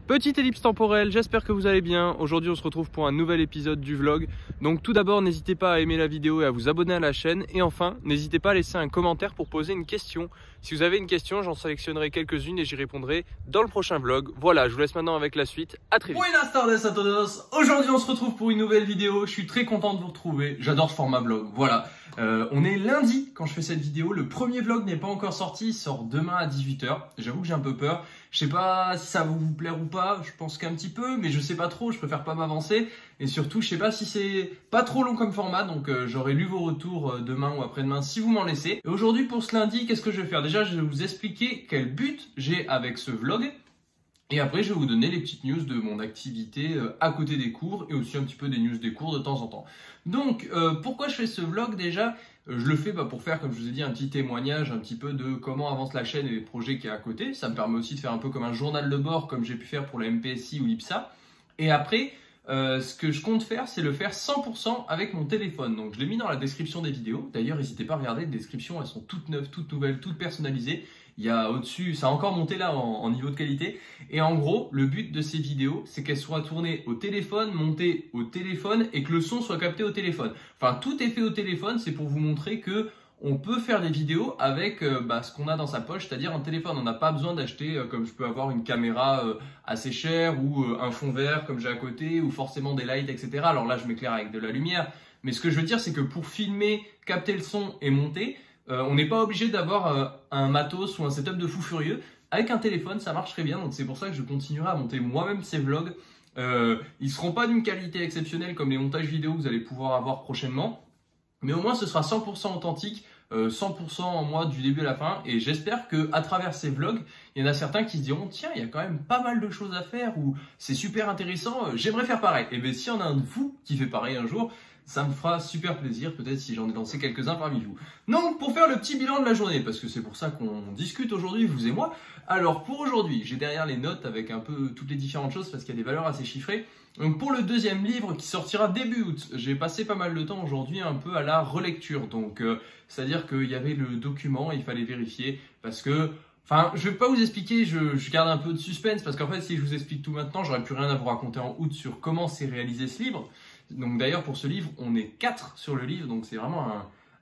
Petite ellipse temporelle, j'espère que vous allez bien. Aujourd'hui on se retrouve pour un nouvel épisode du vlog. Donc tout d'abord n'hésitez pas à aimer la vidéo et à vous abonner à la chaîne. Et enfin n'hésitez pas à laisser un commentaire pour poser une question. Si vous avez une question, j'en sélectionnerai quelques-unes et j'y répondrai dans le prochain vlog. Voilà, je vous laisse maintenant avec la suite. À très vite. Buenas tardes a todos. Aujourd'hui on se retrouve pour une nouvelle vidéo. Je suis très content de vous retrouver. J'adore ce format vlog. Voilà. On est lundi quand je fais cette vidéo. Le premier vlog n'est pas encore sorti. Il sort demain à 18 h. J'avoue que j'ai un peu peur. Je sais pas si ça va vous plaire ou pas. Je pense qu'un petit peu, mais je sais pas trop. Je préfère pas m'avancer. Et surtout, je sais pas si c'est pas trop long comme format. Donc j'aurai lu vos retours demain ou après-demain si vous m'en laissez. Et aujourd'hui pour ce lundi, qu'est-ce que je vais faire? Déjà, je vais vous expliquer quel but j'ai avec ce vlog. Et après, je vais vous donner les petites news de mon activité à côté des cours et aussi un petit peu des news des cours de temps en temps. Donc, pourquoi je fais ce vlog déjà? Je le fais pour faire, comme je vous ai dit, un petit témoignage un petit peu de comment avance la chaîne et les projets qu'il y a à côté. Ça me permet aussi de faire un peu comme un journal de bord comme j'ai pu faire pour la MPSI ou l'IPSA. Et après, ce que je compte faire, c'est le faire 100% avec mon téléphone. Donc, je l'ai mis dans la description des vidéos. D'ailleurs, n'hésitez pas à regarder les descriptions, elles sont toutes neuves, toutes nouvelles, toutes personnalisées. Il y a au-dessus, ça a encore monté là en niveau de qualité. Et en gros, le but de ces vidéos, c'est qu'elles soient tournées au téléphone, montées au téléphone et que le son soit capté au téléphone. Enfin, tout est fait au téléphone, c'est pour vous montrer que on peut faire des vidéos avec ce qu'on a dans sa poche, c'est-à-dire un téléphone. On n'a pas besoin d'acheter, comme je peux avoir une caméra assez chère ou un fond vert comme j'ai à côté ou forcément des lights, etc. Alors là, je m'éclaire avec de la lumière. Mais ce que je veux dire, c'est que pour filmer, capter le son et monter, on n'est pas obligé d'avoir un matos ou un setup de fou furieux. Avec un téléphone, ça marche très bien. Donc c'est pour ça que je continuerai à monter moi-même ces vlogs. Ils seront pas d'une qualité exceptionnelle comme les montages vidéo que vous allez pouvoir avoir prochainement. Mais au moins, ce sera 100% authentique, 100% en moi du début à la fin. Et j'espère qu'à travers ces vlogs, il y en a certains qui se diront « Tiens, il y a quand même pas mal de choses à faire » ou « C'est super intéressant, j'aimerais faire pareil ». Et bien, s'il y en a un de vous qui fait pareil un jour, ça me fera super plaisir, peut-être si j'en ai lancé quelques-uns parmi vous. Donc, pour faire le petit bilan de la journée, parce que c'est pour ça qu'on discute aujourd'hui, vous et moi. Alors, pour aujourd'hui, j'ai derrière les notes avec un peu toutes les différentes choses, parce qu'il y a des valeurs assez chiffrées. Donc, pour le deuxième livre qui sortira début août, j'ai passé pas mal de temps aujourd'hui un peu à la relecture. Donc, c'est-à-dire qu'il y avait le document, il fallait vérifier, parce que... Enfin, je vais pas vous expliquer, je garde un peu de suspense, parce qu'en fait, si je vous explique tout maintenant, j'aurais plus rien à vous raconter en août sur comment s'est réalisé ce livre. Donc d'ailleurs pour ce livre, on est 4 sur le livre, donc c'est vraiment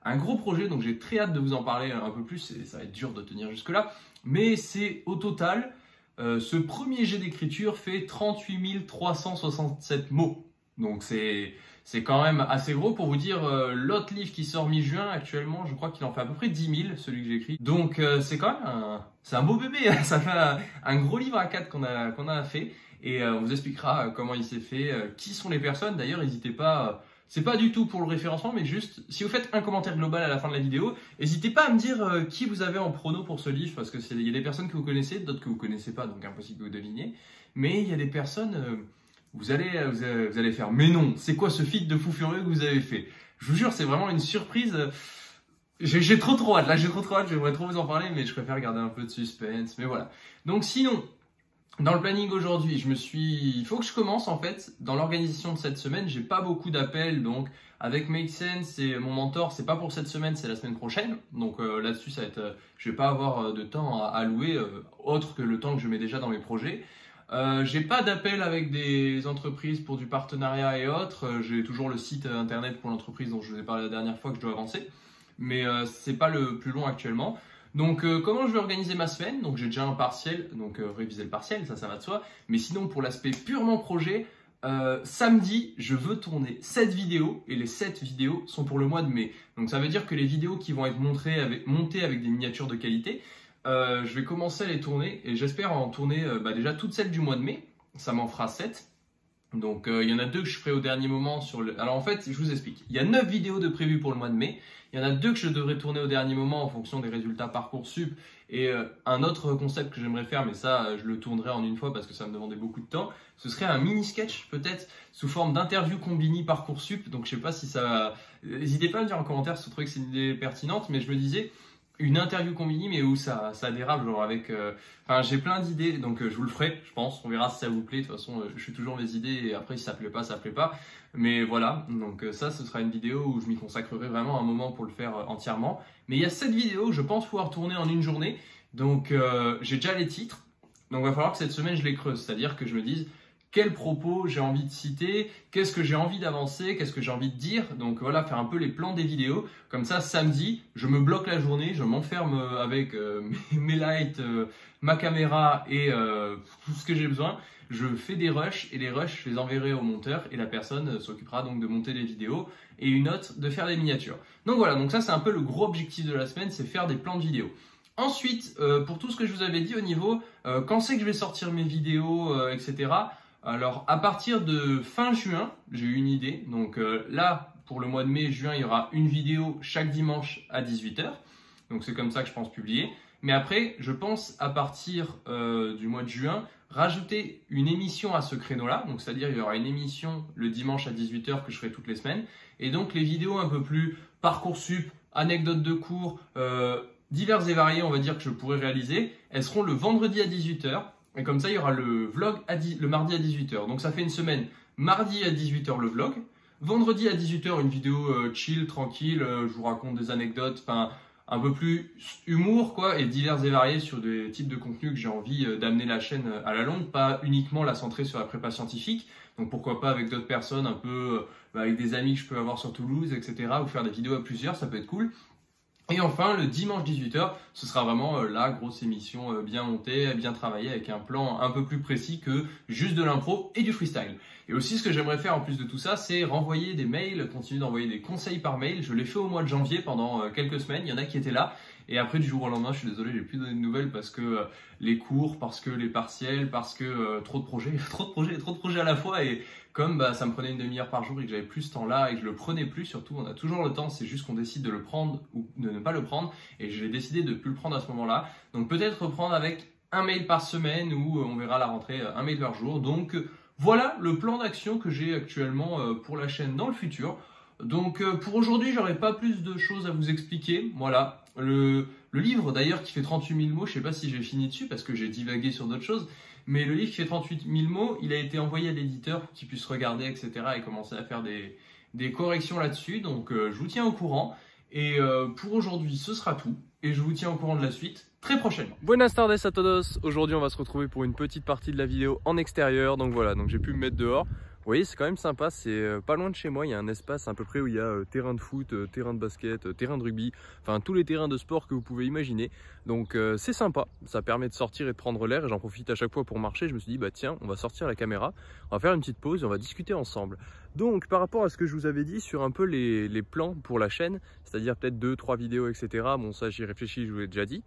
un gros projet, donc j'ai très hâte de vous en parler un peu plus, et ça va être dur de tenir jusque là, mais c'est au total, ce premier jet d'écriture fait 38 367 mots, donc c'est quand même assez gros. Pour vous dire, l'autre livre qui sort mi-juin actuellement, je crois qu'il en fait à peu près 10 000, celui que j'écris, donc c'est quand même c'est un beau bébé, ça fait un gros livre à 4 qu'on a fait. Et on vous expliquera comment il s'est fait, qui sont les personnes. D'ailleurs, n'hésitez pas, c'est pas du tout pour le référencement, mais juste, si vous faites un commentaire global à la fin de la vidéo, n'hésitez pas à me dire qui vous avez en prono pour ce livre, parce que il y a des personnes que vous connaissez, d'autres que vous connaissez pas, donc impossible que vous deviniez. Mais il y a des personnes, vous allez faire, mais non, c'est quoi ce feat de fou furieux que vous avez fait? Je vous jure, c'est vraiment une surprise. J'ai trop hâte, là j'ai trop hâte, j'aimerais trop vous en parler, mais je préfère garder un peu de suspense, mais voilà. Donc sinon... Dans le planning aujourd'hui, il faut que je commence en fait dans l'organisation de cette semaine. J'ai pas beaucoup d'appels, donc avec Make Sense et mon mentor, c'est pas pour cette semaine, c'est la semaine prochaine. Donc là-dessus, ça va être, je vais pas avoir de temps à allouer autre que le temps que je mets déjà dans mes projets. J'ai pas d'appel avec des entreprises pour du partenariat et autres. J'ai toujours le site internet pour l'entreprise dont je vous ai parlé la dernière fois que je dois avancer, mais c'est pas le plus long actuellement. Donc comment je vais organiser ma semaine? Donc j'ai déjà un partiel, donc réviser le partiel, ça va de soi. Mais sinon pour l'aspect purement projet, samedi je veux tourner 7 vidéos et les 7 vidéos sont pour le mois de mai. Donc ça veut dire que les vidéos qui vont être montées avec des miniatures de qualité, je vais commencer à les tourner et j'espère en tourner déjà toutes celles du mois de mai, ça m'en fera 7. Donc il y en a 2 que je ferai au dernier moment sur le... Alors en fait, je vous explique. Il y a 9 vidéos de prévues pour le mois de mai. Il y en a 2 que je devrais tourner au dernier moment en fonction des résultats Parcoursup. Et un autre concept que j'aimerais faire, mais ça je le tournerai en une fois parce que ça me demandait beaucoup de temps. Ce serait un mini sketch peut-être sous forme d'interview combini Parcoursup. Donc je sais pas si ça... N'hésitez pas à me dire en commentaire si vous trouvez que c'est une idée pertinente, mais je me disais... Une interview combinée mais où ça dérape genre avec enfin j'ai plein d'idées donc je vous le ferai je pense, on verra si ça vous plaît. De toute façon je suis toujours mes idées et après si ça plaît pas ça plaît pas, mais voilà. Donc ça ce sera une vidéo où je m'y consacrerai vraiment un moment pour le faire entièrement, mais il y a cette vidéo je pense pouvoir tourner en une journée. Donc j'ai déjà les titres, Donc il va falloir que cette semaine je les creuse, c'est-à-dire que je me dise quels propos j'ai envie de citer, qu'est-ce que j'ai envie d'avancer, qu'est-ce que j'ai envie de dire. Donc voilà, faire un peu les plans des vidéos. Comme ça, samedi, je me bloque la journée, je m'enferme avec mes lights, ma caméra et tout ce que j'ai besoin. Je fais des rushs et les rushs, je les enverrai au monteur et la personne s'occupera donc de monter les vidéos et une autre de faire des miniatures. Donc voilà, donc ça c'est un peu le gros objectif de la semaine, c'est faire des plans de vidéos. Ensuite, pour tout ce que je vous avais dit au niveau quand c'est que je vais sortir mes vidéos, etc. Alors, à partir de fin juin, j'ai eu une idée. Donc là, pour le mois de mai, juin, il y aura une vidéo chaque dimanche à 18 h. Donc c'est comme ça que je pense publier. Mais après, je pense à partir du mois de juin, rajouter une émission à ce créneau-là. Donc c'est-à-dire il y aura une émission le dimanche à 18 h que je ferai toutes les semaines. Et donc les vidéos un peu plus Parcoursup, anecdotes de cours, diverses et variées, on va dire, que je pourrais réaliser, elles seront le vendredi à 18 h. Et comme ça, il y aura le vlog le mardi à 18 h. Donc ça fait une semaine. Mardi à 18 h le vlog. Vendredi à 18 h une vidéo chill, tranquille. Je vous raconte des anecdotes, enfin un peu plus humour quoi, et divers et variés sur des types de contenus que j'ai envie d'amener la chaîne à la longue, pas uniquement la centrer sur la prépa scientifique. Donc pourquoi pas avec d'autres personnes, un peu avec des amis que je peux avoir sur Toulouse, etc. Ou faire des vidéos à plusieurs, ça peut être cool. Et enfin, le dimanche 18 h, ce sera vraiment la grosse émission bien montée, bien travaillée, avec un plan un peu plus précis que juste de l'impro et du freestyle. Et aussi, ce que j'aimerais faire en plus de tout ça, c'est renvoyer des mails, continuer d'envoyer des conseils par mail. Je l'ai fait au mois de janvier pendant quelques semaines, il y en a qui étaient là. Et après, du jour au lendemain, je suis désolé, j'ai plus donné de nouvelles parce que les cours, parce que les partiels, parce que trop de projets à la fois. Et comme ça me prenait une demi-heure par jour et que j'avais plus ce temps-là et que je le prenais plus, surtout, on a toujours le temps, c'est juste qu'on décide de le prendre ou de ne pas le prendre. Et j'ai décidé de ne plus le prendre à ce moment-là. Donc peut-être reprendre avec un mail par semaine ou on verra à la rentrée un mail par jour. Donc voilà le plan d'action que j'ai actuellement pour la chaîne dans le futur. Donc pour aujourd'hui, j'aurai pas plus de choses à vous expliquer. Voilà, le livre d'ailleurs qui fait 38 000 mots, je sais pas si j'ai fini dessus parce que j'ai divagué sur d'autres choses. Mais le livre qui fait 38 000 mots, il a été envoyé à l'éditeur pour qu'il puisse regarder, etc. et commencer à faire des corrections là-dessus. Donc je vous tiens au courant. Et pour aujourd'hui, ce sera tout. Et je vous tiens au courant de la suite très prochainement. Buenas tardes a todos. Aujourd'hui, on va se retrouver pour une petite partie de la vidéo en extérieur. Donc voilà, donc j'ai pu me mettre dehors. Vous voyez, c'est quand même sympa, c'est pas loin de chez moi, il y a un espace à peu près où il y a terrain de foot, terrain de basket, terrain de rugby, enfin tous les terrains de sport que vous pouvez imaginer. Donc c'est sympa, ça permet de sortir et de prendre l'air et j'en profite à chaque fois pour marcher. Je me suis dit, bah tiens, on va sortir la caméra, on va faire une petite pause et on va discuter ensemble. Donc par rapport à ce que je vous avais dit sur un peu les plans pour la chaîne, c'est-à-dire peut-être 2-3 vidéos, etc. Bon ça j'y réfléchis, je vous l'ai déjà dit.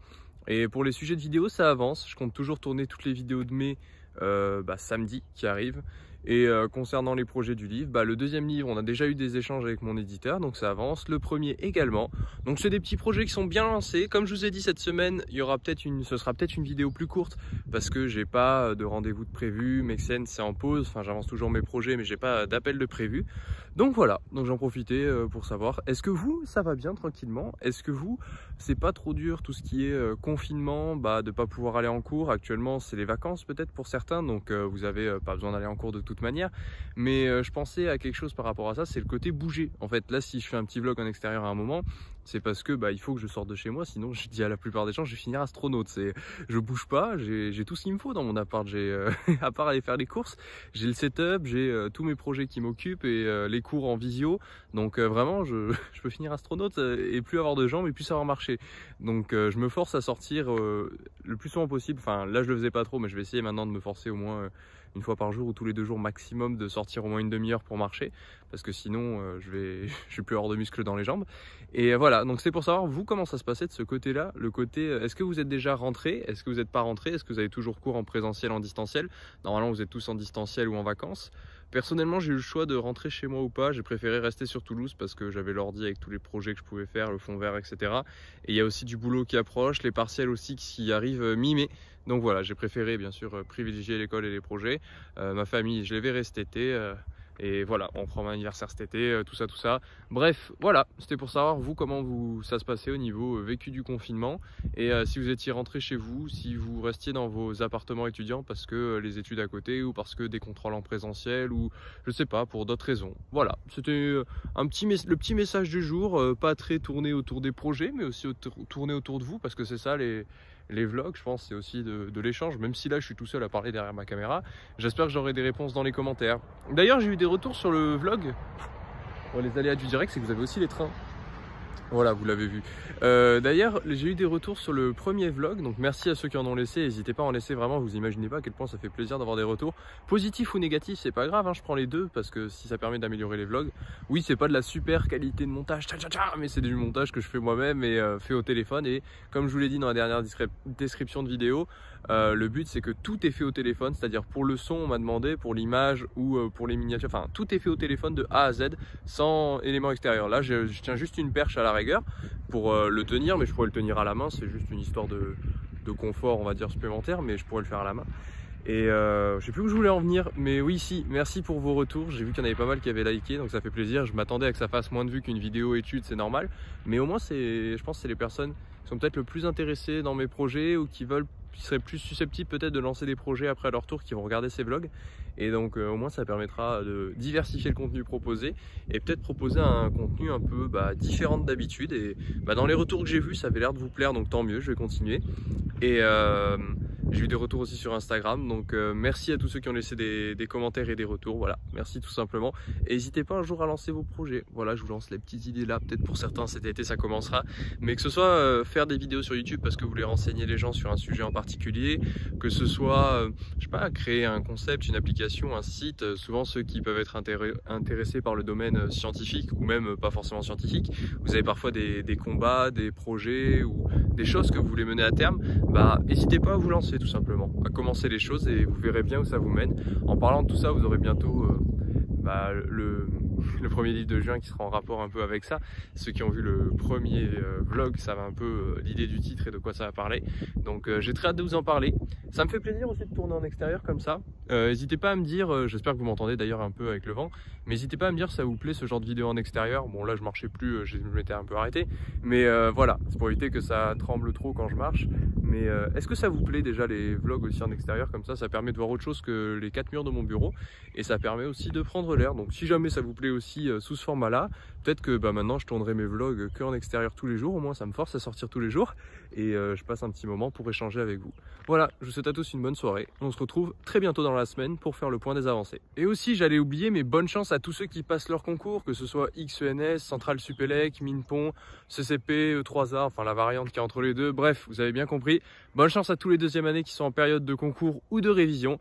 Et pour les sujets de vidéos, ça avance, je compte toujours tourner toutes les vidéos de mai samedi qui arrive. Et concernant les projets du livre, le deuxième livre, on a déjà eu des échanges avec mon éditeur, donc ça avance. Le premier également. Donc c'est des petits projets qui sont bien lancés. Comme je vous ai dit cette semaine, il y aura ce sera peut-être une vidéo plus courte parce que j'ai pas de rendez-vous de prévu. Mexen c'est en pause. Enfin, j'avance toujours mes projets, mais j'ai pas d'appel de prévu. Donc voilà. Donc j'en profitais pour savoir. Est-ce que vous, ça va bien tranquillement? Est-ce que vous, c'est pas trop dur tout ce qui est confinement, de pas pouvoir aller en cours? Actuellement, c'est les vacances peut-être pour certains, donc vous avez pas besoin d'aller en cours de toute manière, mais je pensais à quelque chose par rapport à ça, c'est le côté bouger. En fait là, si je fais un petit vlog en extérieur à un moment, c'est parce que il faut que je sorte de chez moi, sinon je dis à la plupart des gens je vais finir astronaute. Je bouge pas, j'ai tout ce qu'il me faut dans mon appart, j'ai à part aller faire les courses, j'ai le setup, j'ai tous mes projets qui m'occupent et les cours en visio, donc vraiment je peux finir astronaute et plus avoir de jambes et plus savoir marcher. Donc je me force à sortir le plus souvent possible. Enfin là je le faisais pas trop, mais je vais essayer maintenant de me forcer au moins une fois par jour ou tous les 2 jours maximum de sortir au moins une demi-heure pour marcher, parce que sinon je suis plus hors de muscles dans les jambes. Et voilà, donc c'est pour savoir vous comment ça se passait de ce côté-là, le côté est-ce que vous êtes déjà rentré, est-ce que vous n'êtes pas rentré, est-ce que vous avez toujours cours en présentiel, en distanciel? Normalement vous êtes tous en distanciel ou en vacances. Personnellement, j'ai eu le choix de rentrer chez moi ou pas. J'ai préféré rester sur Toulouse parce que j'avais l'ordi avec tous les projets que je pouvais faire, le fond vert, etc. Et il y a aussi du boulot qui approche, les partiels aussi qui arrivent mi-mai. Donc voilà, j'ai préféré bien sûr privilégier l'école et les projets. Ma famille, je les verrai cet été. Et voilà, on prend mon anniversaire cet été, tout ça. Bref, voilà, c'était pour savoir vous comment ça se passait au niveau vécu du confinement. Et si vous étiez rentré chez vous, si vous restiez dans vos appartements étudiants parce que les études à côté ou parce que des contrôles en présentiel ou je sais pas, pour d'autres raisons. Voilà, c'était le petit message du jour, pas très tourné autour des projets mais aussi tourné autour de vous parce que c'est ça les vlogs, je pense, c'est aussi de l'échange, même si là je suis tout seul à parler derrière ma caméra. J'espère que j'aurai des réponses dans les commentaires. D'ailleurs, j'ai eu des retours sur le vlog. Bon, les aléas du direct, c'est que vous avez aussi les trains. Voilà, vous l'avez vu. D'ailleurs, j'ai eu des retours sur le premier vlog, donc merci à ceux qui en ont laissé. N'hésitez pas à en laisser, vraiment, vous imaginez pas à quel point ça fait plaisir d'avoir des retours. Positifs ou négatifs, c'est pas grave, hein, je prends les deux parce que si ça permet d'améliorer les vlogs. Oui, c'est pas de la super qualité de montage, mais c'est du montage que je fais moi-même et fait au téléphone. Et comme je vous l'ai dit dans la dernière description de vidéo, le but c'est que tout est fait au téléphone, c'est-à-dire pour le son, on m'a demandé, pour l'image ou pour les miniatures, enfin tout est fait au téléphone de A à Z sans éléments extérieurs. Là, je tiens juste une perche à la rigueur pour le tenir, mais je pourrais le tenir à la main, c'est juste une histoire de confort, on va dire, supplémentaire, mais je pourrais le faire à la main. Et je sais plus où je voulais en venir, mais oui, si, merci pour vos retours. J'ai vu qu'il y en avait pas mal qui avaient liké, donc ça fait plaisir. Je m'attendais à que ça fasse moins de vues qu'une vidéo étude, c'est normal, mais au moins je pense que c'est les personnes qui sont peut-être le plus intéressées dans mes projets ou qui seraient plus susceptibles peut-être de lancer des projets après leur tour, qui vont regarder ces vlogs. Et donc au moins ça permettra de diversifier le contenu proposé et peut-être proposer un contenu un peu différent d'habitude. Et dans les retours que j'ai vus, ça avait l'air de vous plaire, donc tant mieux, je vais continuer. Et j'ai eu des retours aussi sur Instagram, donc merci à tous ceux qui ont laissé des commentaires et des retours, voilà, merci tout simplement. Et n'hésitez pas un jour à lancer vos projets, voilà, je vous lance les petites idées là, peut-être pour certains cet été ça commencera, mais que ce soit faire des vidéos sur YouTube parce que vous voulez renseigner les gens sur un sujet en particulier, que ce soit, je sais pas, créer un concept, une application, un site, souvent ceux qui peuvent être intéressés par le domaine scientifique ou même pas forcément scientifique, vous avez parfois des combats, des projets ou des choses que vous voulez mener à terme, n'hésitez pas à vous lancer tout simplement, à commencer les choses et vous verrez bien où ça vous mène. En parlant de tout ça, vous aurez bientôt le premier livre de juin qui sera en rapport un peu avec ça. Ceux qui ont vu le premier vlog savent un peu l'idée du titre et de quoi ça va parler. Donc j'ai très hâte de vous en parler. Ça me fait plaisir aussi de tourner en extérieur comme ça. N'hésitez pas à me dire, j'espère que vous m'entendez d'ailleurs un peu avec le vent, mais n'hésitez pas à me dire si ça vous plaît ce genre de vidéo en extérieur. Bon là je marchais plus, je m'étais un peu arrêté, mais voilà, c'est pour éviter que ça tremble trop quand je marche. Mais est-ce que ça vous plaît déjà les vlogs aussi en extérieur comme ça? Ça permet de voir autre chose que les 4 murs de mon bureau et ça permet aussi de prendre l'air. Donc si jamais ça vous plaît aussi sous ce format là, peut-être que maintenant je tournerai mes vlogs que en extérieur tous les jours, au moins ça me force à sortir tous les jours et je passe un petit moment pour échanger avec vous. Voilà, je vous souhaite à tous une bonne soirée, on se retrouve très bientôt dans la semaine pour faire le point des avancées. Et aussi j'allais oublier, mais bonne chance à tous ceux qui passent leur concours, que ce soit XENS, Centrale Supélec, Minpon, CCP, E3A, enfin la variante qui est entre les deux, bref, vous avez bien compris. Bonne chance à tous les deuxième années qui sont en période de concours ou de révision,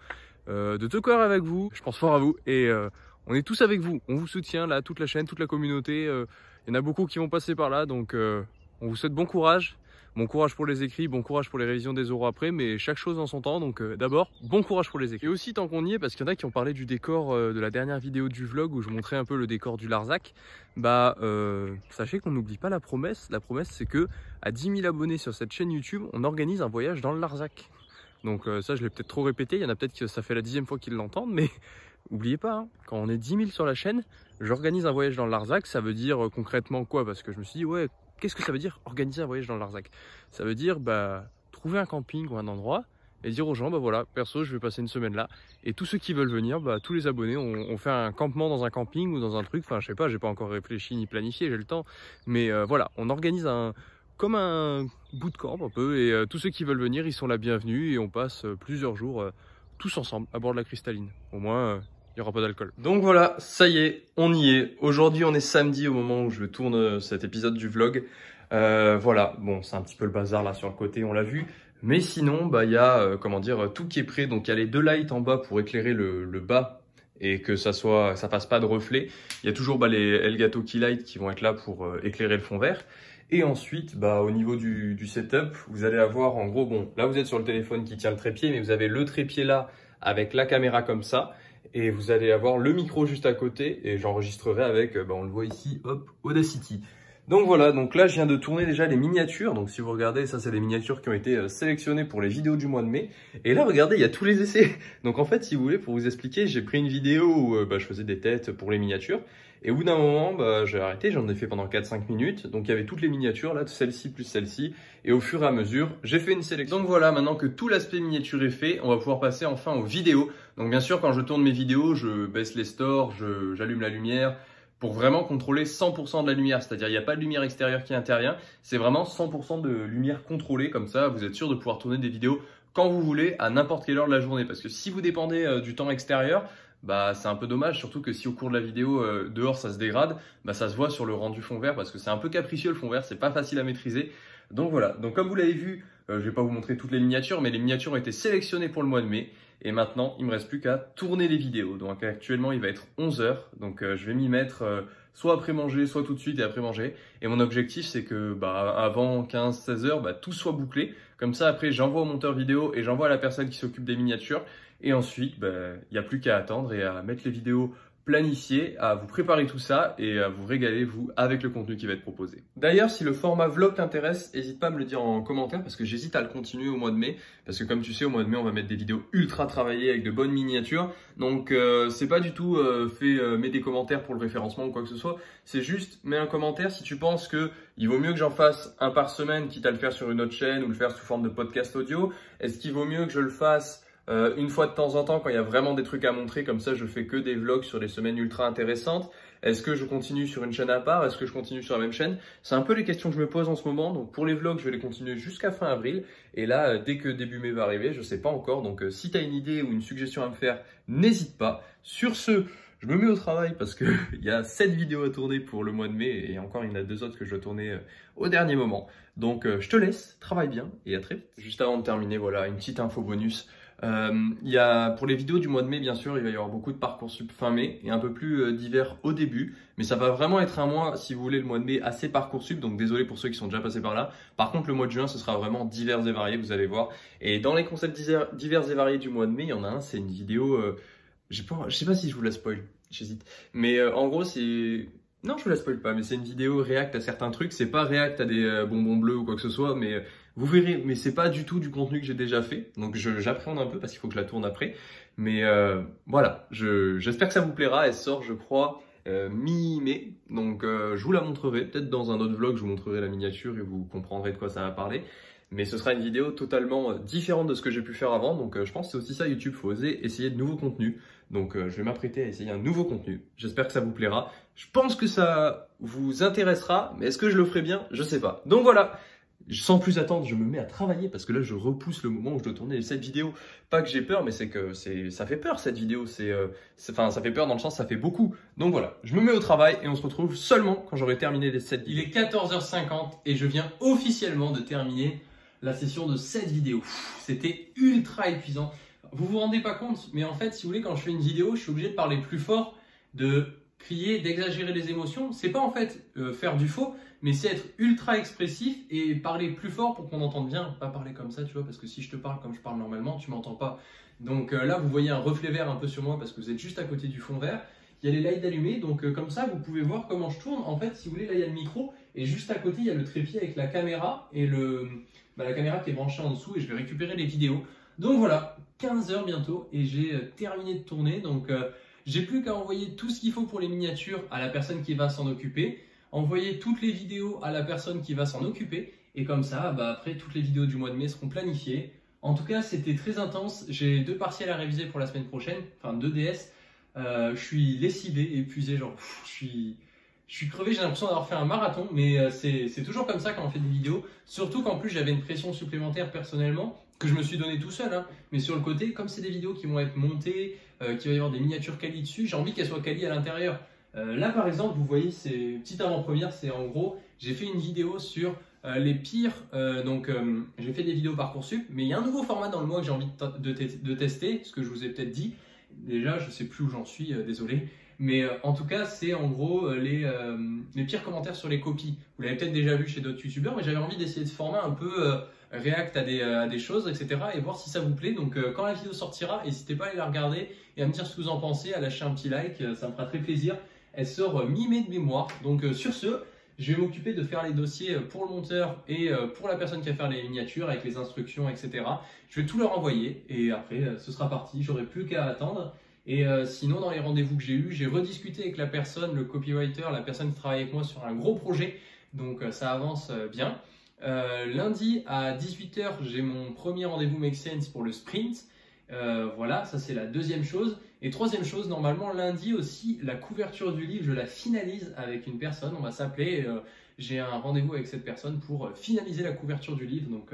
de tout cœur avec vous, je pense fort à vous et on est tous avec vous, on vous soutient là, toute la chaîne, toute la communauté, il y en a beaucoup qui vont passer par là, donc on vous souhaite bon courage pour les écrits, bon courage pour les révisions des oraux après, mais chaque chose en son temps, donc d'abord, bon courage pour les écrits. Et aussi tant qu'on y est, parce qu'il y en a qui ont parlé du décor de la dernière vidéo du vlog où je montrais un peu le décor du Larzac, sachez qu'on n'oublie pas la promesse c'est que à 10 000 abonnés sur cette chaîne YouTube, on organise un voyage dans le Larzac. Donc ça je l'ai peut-être trop répété, il y en a peut-être que ça fait la 10e fois qu'ils l'entendent, mais n'oubliez pas, hein, quand on est 10 000 sur la chaîne, j'organise un voyage dans le Larzac. Ça veut dire concrètement quoi? Parce que je me suis dit, ouais, qu'est-ce que ça veut dire organiser un voyage dans le Larzac? Ça veut dire trouver un camping ou un endroit et dire aux gens, voilà, perso, je vais passer une semaine là. Et tous ceux qui veulent venir, tous les abonnés, on fait un campement dans un camping ou dans un truc, enfin je sais pas, j'ai pas encore réfléchi ni planifié, j'ai le temps. Mais voilà, on organise comme un bootcamp un peu et tous ceux qui veulent venir, ils sont la bienvenue et on passe plusieurs jours tous ensemble à bord de la cristalline. Au moins... il n'y aura pas d'alcool. Donc voilà, ça y est, on y est. Aujourd'hui, on est samedi au moment où je tourne cet épisode du vlog. Voilà, bon, c'est un petit peu le bazar là sur le côté, on l'a vu. Mais sinon, il y a, tout qui est prêt. Donc il y a les 2 lights en bas pour éclairer le bas et que ça fasse pas de reflet. Il y a toujours les Elgato Keylight qui vont être là pour éclairer le fond vert. Et ensuite, au niveau du setup, vous allez avoir en gros, là vous êtes sur le téléphone qui tient le trépied, mais vous avez le trépied là avec la caméra comme ça. Et vous allez avoir le micro juste à côté et j'enregistrerai avec, on le voit ici, hop, Audacity. Donc voilà, donc là je viens de tourner déjà les miniatures. Donc si vous regardez, ça c'est les miniatures qui ont été sélectionnées pour les vidéos du mois de mai. Et là regardez, il y a tous les essais. Donc en fait, si vous voulez, pour vous expliquer, j'ai pris une vidéo où je faisais des têtes pour les miniatures. Et au bout d'un moment, j'ai arrêté, j'en ai fait pendant 4-5 minutes. Donc il y avait toutes les miniatures, là, celle-ci plus celle-ci. Et au fur et à mesure, j'ai fait une sélection. Donc voilà, maintenant que tout l'aspect miniature est fait, on va pouvoir passer enfin aux vidéos. Donc bien sûr, quand je tourne mes vidéos, je baisse les stores, j'allume la lumière, pour vraiment contrôler 100% de la lumière. C'est-à-dire il n'y a pas de lumière extérieure qui intervient, c'est vraiment 100% de lumière contrôlée. Comme ça, vous êtes sûr de pouvoir tourner des vidéos quand vous voulez, à n'importe quelle heure de la journée. Parce que si vous dépendez du temps extérieur, bah, c'est un peu dommage, surtout que si au cours de la vidéo, dehors, ça se dégrade, bah, ça se voit sur le rendu fond vert parce que c'est un peu capricieux le fond vert, c'est pas facile à maîtriser. Donc voilà, donc comme vous l'avez vu, je vais pas vous montrer toutes les miniatures, mais les miniatures ont été sélectionnées pour le mois de mai. Et maintenant, il me reste plus qu'à tourner les vidéos. Donc actuellement, il va être 11 h. Donc je vais m'y mettre soit après manger, soit tout de suite et après manger. Et mon objectif, c'est que bah, avant 15-16 h, bah, tout soit bouclé. Comme ça, après, j'envoie au monteur vidéo et j'envoie à la personne qui s'occupe des miniatures. Et ensuite, bah, il n'y a plus qu'à attendre et à mettre les vidéos planifiées, à vous préparer tout ça et à vous régaler, vous, avec le contenu qui va être proposé. D'ailleurs, si le format vlog t'intéresse, n'hésite pas à me le dire en commentaire parce que j'hésite à le continuer au mois de mai. Parce que comme tu sais, au mois de mai, on va mettre des vidéos ultra travaillées avec de bonnes miniatures. Donc, c'est pas du tout mets des commentaires pour le référencement ou quoi que ce soit. C'est juste, mets un commentaire si tu penses que il vaut mieux que j'en fasse un par semaine, quitte à le faire sur une autre chaîne ou le faire sous forme de podcast audio. Est-ce qu'il vaut mieux que je le fasse une fois de temps en temps quand il y a vraiment des trucs à montrer, comme ça je fais que des vlogs sur des semaines ultra intéressantes? Est-ce que je continue sur une chaîne à part? Est-ce que je continue sur la même chaîne? C'est un peu les questions que je me pose en ce moment. Donc pour les vlogs, je vais les continuer jusqu'à fin avril. Et là, dès que début mai va arriver, je sais pas encore. Donc si tu as une idée ou une suggestion à me faire, n'hésite pas. Sur ce, je me mets au travail parce qu'il y a 7 vidéos à tourner pour le mois de mai et encore il y en a 2 autres que je dois tourner au dernier moment. Donc je te laisse, travaille bien et à très vite. Juste avant de terminer, voilà, une petite info bonus. Pour les vidéos du mois de mai, bien sûr, il va y avoir beaucoup de Parcoursup fin mai et un peu plus divers au début. Mais ça va vraiment être un mois, si vous voulez, le mois de mai assez Parcoursup. Donc désolé pour ceux qui sont déjà passés par là. Par contre, le mois de juin, ce sera vraiment divers et varié, vous allez voir. Et dans les concepts divers et variés du mois de mai, il y en a un, c'est une vidéo... je sais pas si je vous la spoil, j'hésite. Mais en gros, c'est... Non, je vous la spoil pas, mais c'est une vidéo React à certains trucs. C'est pas React à des bonbons bleus ou quoi que ce soit, mais vous verrez. Mais c'est pas du tout du contenu que j'ai déjà fait. Donc j'appréhende un peu parce qu'il faut que je la tourne après. Mais voilà, j'espère que ça vous plaira. Elle sort, je crois, mi-mai. Donc je vous la montrerai. Peut-être dans un autre vlog, je vous montrerai la miniature et vous comprendrez de quoi ça va parler. Mais ce sera une vidéo totalement différente de ce que j'ai pu faire avant. Donc je pense que c'est aussi ça YouTube, il faut oser essayer de nouveaux contenus. Donc je vais m'apprêter à essayer un nouveau contenu. J'espère que ça vous plaira. Je pense que ça vous intéressera, mais est-ce que je le ferai bien? Je sais pas. Donc voilà, sans plus attendre, je me mets à travailler parce que là je repousse le moment où je dois tourner cette vidéo. Pas que j'ai peur, mais c'est que ça fait peur cette vidéo. Enfin, ça fait peur dans le sens ça fait beaucoup. Donc voilà, je me mets au travail et on se retrouve seulement quand j'aurai terminé les 7 vidéos. Il est 14 h 50 et je viens officiellement de terminer la session de 7 vidéos. C'était ultra épuisant. Vous vous rendez pas compte, mais en fait, si vous voulez, quand je fais une vidéo, je suis obligé de parler plus fort, de crier, d'exagérer les émotions. C'est pas en fait faire du faux, mais c'est être ultra expressif et parler plus fort pour qu'on entende bien. Pas parler comme ça, tu vois, parce que si je te parle comme je parle normalement, tu m'entends pas. Donc là, vous voyez un reflet vert un peu sur moi parce que vous êtes juste à côté du fond vert. Il y a les lights allumés, donc comme ça, vous pouvez voir comment je tourne. En fait, si vous voulez, là, il y a le micro et juste à côté, il y a le trépied avec la caméra et la caméra qui est branchée en dessous et je vais récupérer les vidéos. Donc voilà, 15 h bientôt et j'ai terminé de tourner. Donc j'ai plus qu'à envoyer tout ce qu'il faut pour les miniatures à la personne qui va s'en occuper, envoyer toutes les vidéos à la personne qui va s'en occuper et comme ça, bah, après toutes les vidéos du mois de mai seront planifiées. En tout cas, c'était très intense. J'ai 2 partiels à réviser pour la semaine prochaine, enfin 2 DS. Je suis lessivé, épuisé, genre je suis crevé, j'ai l'impression d'avoir fait un marathon, mais c'est toujours comme ça quand on fait des vidéos. Surtout qu'en plus j'avais une pression supplémentaire personnellement que je me suis donné tout seul, hein. Mais sur le côté, comme c'est des vidéos qui vont être montées, qu'il va y avoir des miniatures quali dessus, j'ai envie qu'elles soient quali à l'intérieur. Là par exemple, vous voyez, c'est petite avant-première, c'est en gros, j'ai fait une vidéo sur les pires, j'ai fait des vidéos Parcoursup, mais il y a un nouveau format dans le mois que j'ai envie de tester, ce que je vous ai peut-être dit. Déjà, je sais plus où j'en suis, désolé. Mais en tout cas, c'est en gros les pires commentaires sur les copies. Vous l'avez peut-être déjà vu chez d'autres youtubeurs, mais j'avais envie d'essayer ce format un peu React à des choses, etc. et voir si ça vous plaît. Donc quand la vidéo sortira, n'hésitez pas à aller la regarder et à me dire ce que vous en pensez, à lâcher un petit like, ça me fera très plaisir. Elle sort mi-mai de mémoire. Donc sur ce, je vais m'occuper de faire les dossiers pour le monteur et pour la personne qui va faire les miniatures avec les instructions, etc. Je vais tout leur envoyer et après ce sera parti, j'aurai plus qu'à attendre. Et sinon, dans les rendez-vous que j'ai eus, j'ai rediscuté avec la personne, le copywriter, la personne qui travaille avec moi sur un gros projet. Donc ça avance bien. Lundi à 18 h, j'ai mon premier rendez-vous Make Sense pour le sprint. Voilà, ça c'est la deuxième chose. Et troisième chose, normalement lundi aussi, la couverture du livre, je la finalise avec une personne. On va s'appeler, j'ai un rendez-vous avec cette personne pour finaliser la couverture du livre. Donc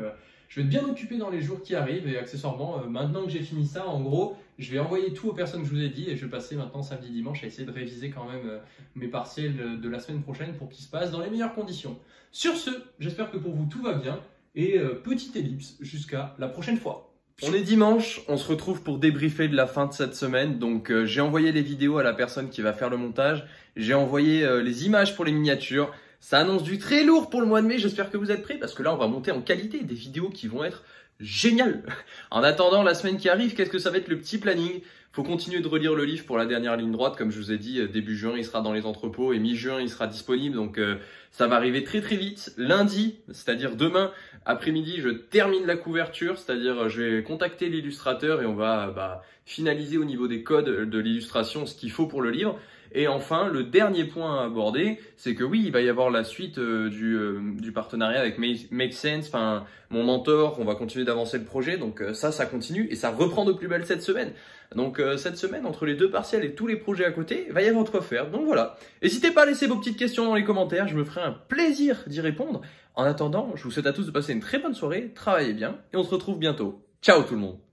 je vais être bien occupé dans les jours qui arrivent et accessoirement, maintenant que j'ai fini ça, en gros, je vais envoyer tout aux personnes que je vous ai dit et je vais passer maintenant samedi, dimanche à essayer de réviser quand même mes partiels de la semaine prochaine pour qu'ils se passent dans les meilleures conditions. Sur ce, j'espère que pour vous tout va bien et petite ellipse jusqu'à la prochaine fois. On est dimanche, on se retrouve pour débriefer de la fin de cette semaine. Donc j'ai envoyé les vidéos à la personne qui va faire le montage. J'ai envoyé les images pour les miniatures. Ça annonce du très lourd pour le mois de mai. J'espère que vous êtes prêts parce que là on va monter en qualité des vidéos qui vont être géniales. En attendant la semaine qui arrive, qu'est-ce que ça va être le petit planning? Faut continuer de relire le livre pour la dernière ligne droite. Comme je vous ai dit, début juin il sera dans les entrepôts et mi-juin il sera disponible. Donc ça va arriver très très vite. Lundi, c'est-à-dire demain après-midi, je termine la couverture, c'est-à-dire je vais contacter l'illustrateur et on va finaliser au niveau des codes de l'illustration ce qu'il faut pour le livre. Et enfin, le dernier point à aborder, c'est que oui, il va y avoir la suite du partenariat avec Make Sense, enfin mon mentor, on va continuer d'avancer le projet, donc ça continue et ça reprend de plus belle cette semaine. Donc cette semaine, entre les deux partiels et tous les projets à côté, il va y avoir de quoi faire, donc voilà. N'hésitez pas à laisser vos petites questions dans les commentaires, je me ferai un plaisir d'y répondre. En attendant, je vous souhaite à tous de passer une très bonne soirée, travaillez bien et on se retrouve bientôt. Ciao tout le monde!